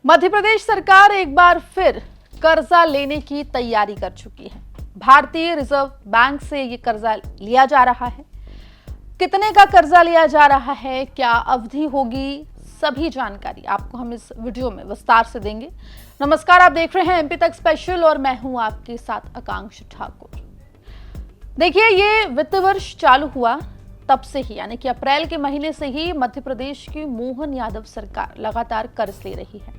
मध्य प्रदेश सरकार एक बार फिर कर्जा लेने की तैयारी कर चुकी है। भारतीय रिजर्व बैंक से ये कर्जा लिया जा रहा है। कितने का कर्जा लिया जा रहा है, क्या अवधि होगी, सभी जानकारी आपको हम इस वीडियो में विस्तार से देंगे। नमस्कार, आप देख रहे हैं एमपी तक स्पेशल और मैं हूं आपके साथ आकांक्ष ठाकुर। देखिए, ये वित्त वर्ष चालू हुआ तब से ही यानी कि अप्रैल के महीने से ही मध्य प्रदेश की मोहन यादव सरकार लगातार कर्ज ले रही है।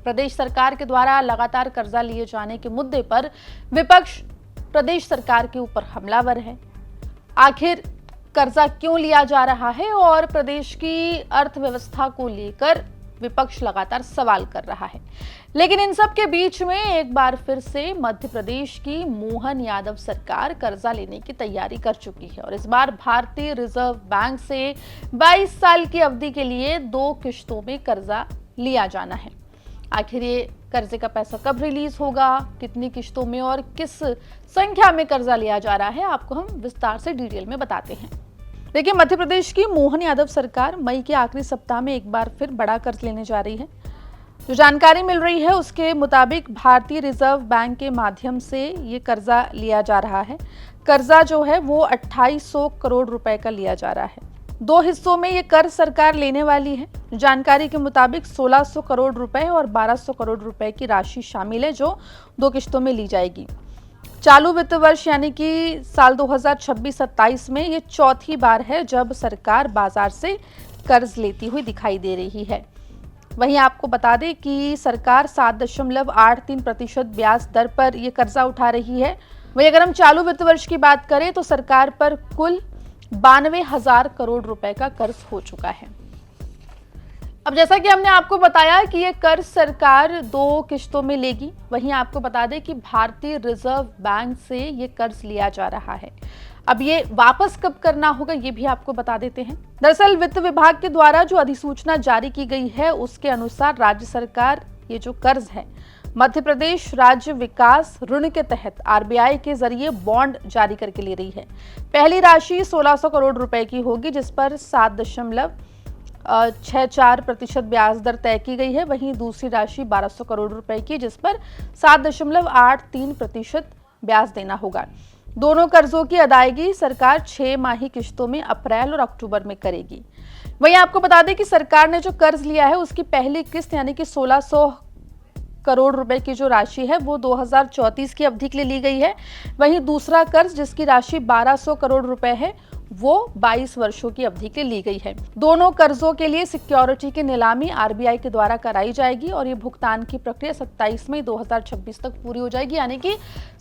प्रदेश सरकार के द्वारा लगातार कर्जा लिए जाने के मुद्दे पर विपक्ष प्रदेश सरकार के ऊपर हमलावर है। आखिर कर्जा क्यों लिया जा रहा है और प्रदेश की अर्थव्यवस्था को लेकर विपक्ष लगातार सवाल कर रहा है। लेकिन इन सब के बीच में एक बार फिर से मध्य प्रदेश की मोहन यादव सरकार कर्जा लेने की तैयारी कर चुकी है और इस बार भारतीय रिजर्व बैंक से 22 साल की अवधि के लिए 2 किश्तों में कर्जा लिया जाना है। आखिर ये कर्जे का पैसा कब रिलीज होगा, कितनी किश्तों में और किस संख्या में कर्जा लिया जा रहा है, आपको हम विस्तार से डिटेल में बताते हैं। देखिए, मध्य प्रदेश की मोहन यादव सरकार मई के आखिरी सप्ताह में एक बार फिर बड़ा कर्ज लेने जा रही है। जो जानकारी मिल रही है उसके मुताबिक भारतीय रिजर्व बैंक के माध्यम से ये कर्जा लिया जा रहा है। कर्जा जो है वो 2800 करोड़ रुपए का लिया जा रहा है। 2 हिस्सों में ये कर्ज सरकार लेने वाली है। जानकारी के मुताबिक 1600 करोड़ रुपए और 1200 करोड़ रुपए की राशि शामिल है जो 2 किश्तों में ली जाएगी। चालू वित्त वर्ष यानी कि साल 2026-27 में ये चौथी बार है जब सरकार बाजार से कर्ज लेती हुई दिखाई दे रही है। वहीं आपको बता दें कि सरकार 7.83% ब्याज दर पर यह कर्जा उठा रही है। वहीं अगर हम चालू वित्त वर्ष की बात करें तो सरकार पर कुल 92,000 करोड़ रुपए का कर्ज हो चुका है। अब जैसा कि हमने आपको बताया कि ये कर्ज सरकार 2 किश्तों में लेगी। वहीं आपको बता दें कि भारतीय रिजर्व बैंक से ये कर्ज लिया जा रहा है। अब ये वापस कब करना होगा ये भी आपको बता देते हैं। दरअसल वित्त विभाग के द्वारा जो अधिसूचना जारी की गई है उसके अनुसार राज्य सरकार ये जो कर्ज है मध्य प्रदेश राज्य विकास ऋण के तहत आरबीआई के जरिए बॉन्ड जारी करके ले रही है। पहली राशि 1600 करोड़ रुपए की होगी जिस पर 7.64% ब्याज दर तय की गई है। वहीं दूसरी राशि 1200 करोड़ रुपए की जिस पर 7.83% ब्याज देना होगा। दोनों कर्जों की अदायगी सरकार 6 माही किश्तों में अप्रैल और अक्टूबर में करेगी। वहीं आपको बता दें कि सरकार ने जो कर्ज लिया है उसकी पहली किस्त यानी कि 1600 करोड़ रुपए की जो राशि है वो 2034 की अवधि के लिए ली गई है। वहीं दूसरा कर्ज जिसकी राशि 1200 करोड़ रुपए है वो 22 वर्षों की अवधि के लिए ली गई है। दोनों कर्जों के लिए सिक्योरिटी की नीलामी आरबीआई के द्वारा कराई जाएगी और ये भुगतान की प्रक्रिया 27 मई 2026 तक पूरी हो जाएगी यानी कि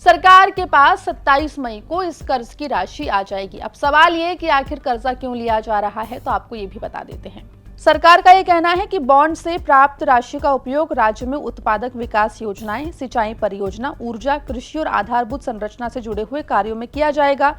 सरकार के पास 27 मई को इस कर्ज की राशि आ जाएगी। अब सवाल ये कि आखिर कर्जा क्यों लिया जा रहा है तो आपको ये भी बता देते हैं। सरकार का ये कहना है कि बॉन्ड से प्राप्त राशि का उपयोग राज्य में उत्पादक विकास योजनाएं, सिंचाई परियोजना, ऊर्जा, कृषि और आधारभूत संरचना से जुड़े हुए कार्यों में किया जाएगा।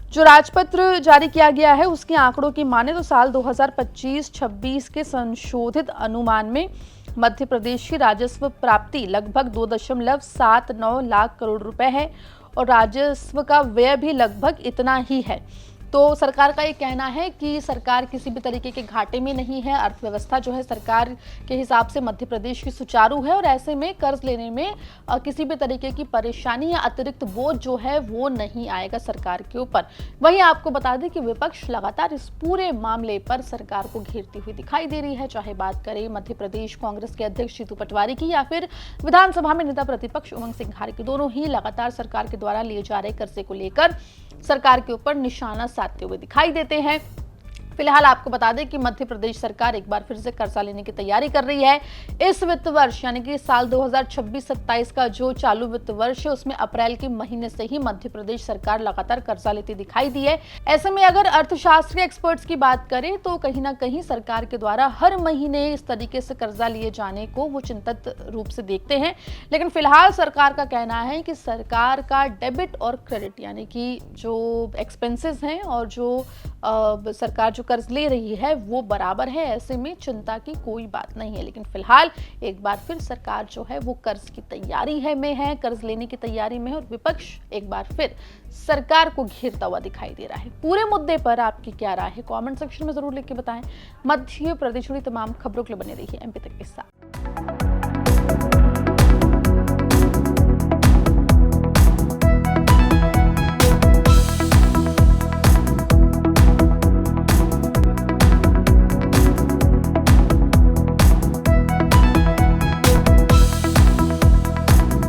जो राजपत्र जारी किया गया है उसके आंकड़ों की माने तो साल 2025-26 के संशोधित अनुमान में मध्य प्रदेश की राजस्व प्राप्ति लगभग 2.79 लाख करोड़ रुपए है और राजस्व का व्यय भी लगभग इतना ही है। तो सरकार का ये कहना है कि सरकार किसी भी तरीके के घाटे में नहीं है। अर्थव्यवस्था जो है सरकार के हिसाब से मध्य प्रदेश की सुचारू है और ऐसे में कर्ज लेने में किसी भी तरीके की परेशानी या अतिरिक्त बोझ जो है वो नहीं आएगा सरकार के ऊपर। वहीं आपको बता दें कि विपक्ष लगातार इस पूरे मामले पर सरकार को घेरती हुई दिखाई दे रही है, चाहे बात करें मध्य प्रदेश कांग्रेस के अध्यक्ष जीतू पटवारी की या फिर विधानसभा में नेता प्रतिपक्ष उमंग सिंघार की। दोनों ही लगातार सरकार के द्वारा लिए जा रहे कर्जे को लेकर सरकार के ऊपर निशाना साधते हुए दिखाई देते हैं। फिलहाल आपको बता दें कि मध्य प्रदेश सरकार एक बार फिर से कर्जा लेने की तैयारी कर रही है। इस वित्त वर्ष यानी कि साल 2026-27 का जो चालू वित्त वर्ष है उसमें अप्रैल के महीने से ही मध्य प्रदेश सरकार लगातार कर्जा लेती दिखाई दी है। ऐसे में अगर अर्थशास्त्र के एक्सपर्ट्स की बात करें तो कहीं ना कहीं सरकार के द्वारा हर महीने इस तरीके से कर्जा लिए जाने को वो चिंतित रूप से देखते हैं। लेकिन फिलहाल सरकार का कहना है कि सरकार का डेबिट और क्रेडिट यानी कि जो एक्सपेंसेस हैं और जो सरकार जो कर्ज ले रही है वो बराबर है। ऐसे में चिंता की कोई बात नहीं है। लेकिन फिलहाल एक बार फिर सरकार जो है वो कर्ज की तैयारी में है, कर्ज लेने की तैयारी में है और विपक्ष एक बार फिर सरकार को घेरता हुआ दिखाई दे रहा है। पूरे मुद्दे पर आपकी क्या राय है कमेंट सेक्शन में जरूर लिख के बताएं। मध्य प्रदेश जुड़ी तमाम खबरों के लिए बने रहिए एमपी तक के साथ।